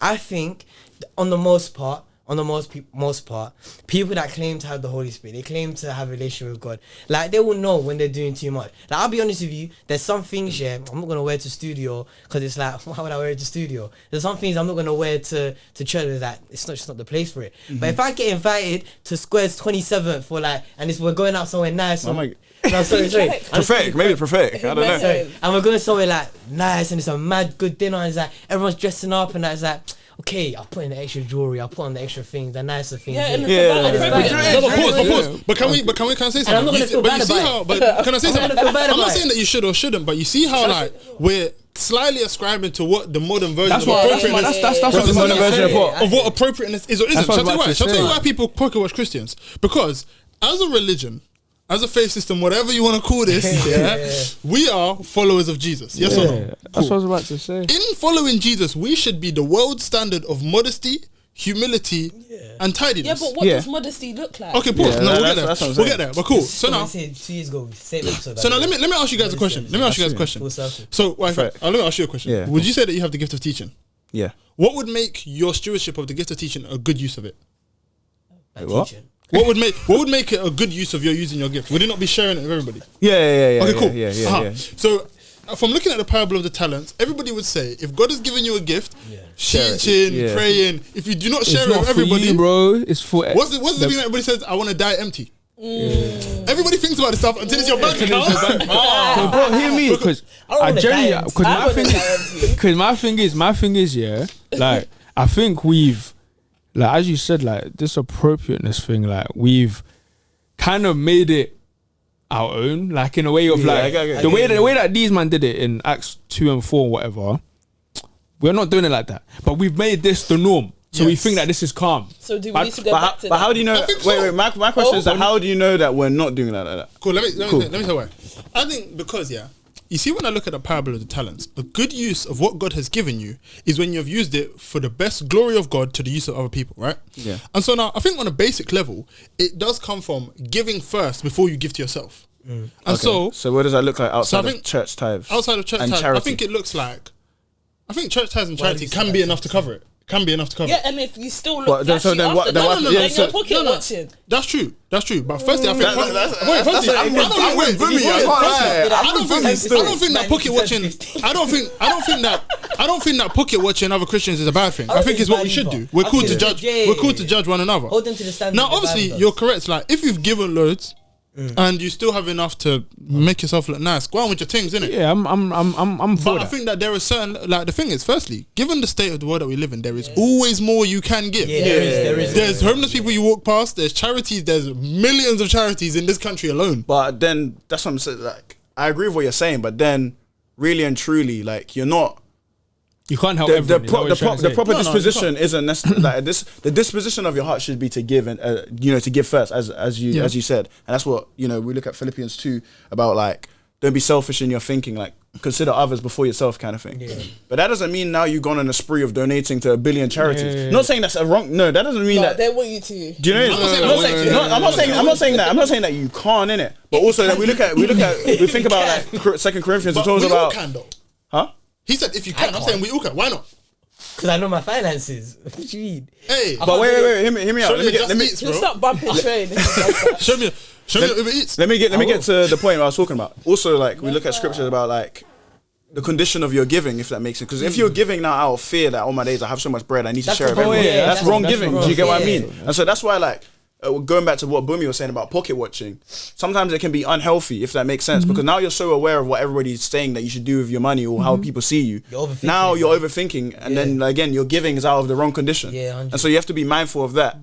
I think on the most part, people that claim to have the Holy Spirit, they claim to have a relationship with God. Like, they will know when they're doing too much. Like, I'll be honest with you, there's some things, I'm not going to wear to studio, because it's like, why would I wear it to studio? There's some things I'm not going to wear to church, with that. It's just not the place for it. But if I get invited to Square's 27th for like, and we're going out somewhere nice. No, sorry. Prophetic, maybe prophetic. I don't know. Sorry. And we're going somewhere like nice, and it's a mad good dinner, and it's like, everyone's dressing up, and that's like, okay, I'll put in the extra jewelry, I'll put on the extra things, the nicer things. But can I say something? I'm not gonna feel bad about it. But can I say something? I'm not saying that you should or shouldn't, but you see how like we're slightly ascribing to what the modern version of appropriateness. That's what the modern version of what appropriateness is or isn't. Shall I tell you why people pocket watch Christians? Because as a religion, as a faith system, whatever you want to call this, we are followers of Jesus. Yes or no? Cool. That's what I was about to say. In following Jesus, we should be the world standard of modesty, humility, and tidiness. Yeah, but what does modesty look like? Okay, pause. We'll get there. We'll get there. But cool. So now, 2 years ago, same episode. So now, let me ask you guys a question. So, let me ask you a question. Would you say that you have the gift of teaching? Yeah. What would make your stewardship of the gift of teaching a good use of it? Teaching. What would make it a good use of your using your gift? Would it not be sharing it with everybody? Yeah. Okay, cool. Yeah. So, from looking at the parable of the talents, everybody would say, if God has given you a gift, teaching, praying, if you do not share it with everybody, you, bro, it's for. What's the thing that everybody says? I want to die empty. Everybody thinks about this stuff until it's your bank account. Bro, hear me, because my thing is, like, I think we've. Like, as you said, like, this appropriateness thing, like, we've kind of made it our own, like, in a way of like the way that these man did it in Acts 2 and 4 or whatever. We're not doing it like that, but we've made this the norm. So we think that this is calm. So do we need to go back to that? But how do you know? Wait. My question is that how do you know that we're not doing that like that? Cool. Let me tell you why. I think because you see, when I look at the parable of the talents, a good use of what God has given you is when you've used it for the best glory of God to the use of other people, right? Yeah. And so now, I think on a basic level, it does come from giving first before you give to yourself. And so what does that look like outside of church tithes? Outside of church tithes, I think it looks like, church tithes and charity can be enough to cover it. Yeah, and if you still look flashy then you're pocket watching. That's true. But firstly, I think I don't think that pocket watching other Christians is a bad thing. I think it's what we should do. We're cool to judge. We're cool to judge one another. Hold them to the standard. Now, obviously, you're correct. Like, if you've given loads and you still have enough to make yourself look nice, go on with your things, innit? Yeah, I'm for But that. I think that there is certain, like, the thing is, firstly, given the state of the world that we live in, there is always more you can give. There is. There's homeless people you walk past. There's charities. There's millions of charities in this country alone. But then that's what I'm saying. Like, I agree with what you're saying, but then really and truly, like, you're not. You can't help everyone. The proper disposition isn't necessarily like this. The disposition of your heart should be to give, and to give first, as you said, and that's what we look at Philippians 2 about, like, don't be selfish in your thinking, like, consider others before yourself, kind of thing. Yeah. But that doesn't mean now you've gone on a spree of donating to 1 billion charities. Yeah. Not saying that's a wrong. No, that doesn't mean that they want you to. Do you know? I'm not saying that you can't, innit. But also that we think about like 2 Corinthians. It talks about. Huh? He said, if you can, I'm saying we all can. Why not? Because I know my finances. What do you mean? Hey, but wait, hear me out. Let me stop bumping train. Show me Uber Eats. Let me get to the point I was talking about. Also, like, we look at scriptures about, like, the condition of your giving, if that makes sense. Because if you're giving now out of fear that all my days I have so much bread, I need to share it with everyone. That's wrong giving. Do you get what I mean? And so that's why, like, going back to what Bumi was saying about pocket watching, sometimes it can be unhealthy, if that makes sense, because now you're so aware of what everybody's saying that you should do with your money or how people see you. Now you're overthinking, and then again your giving is out of the wrong condition. And so you have to be mindful of that.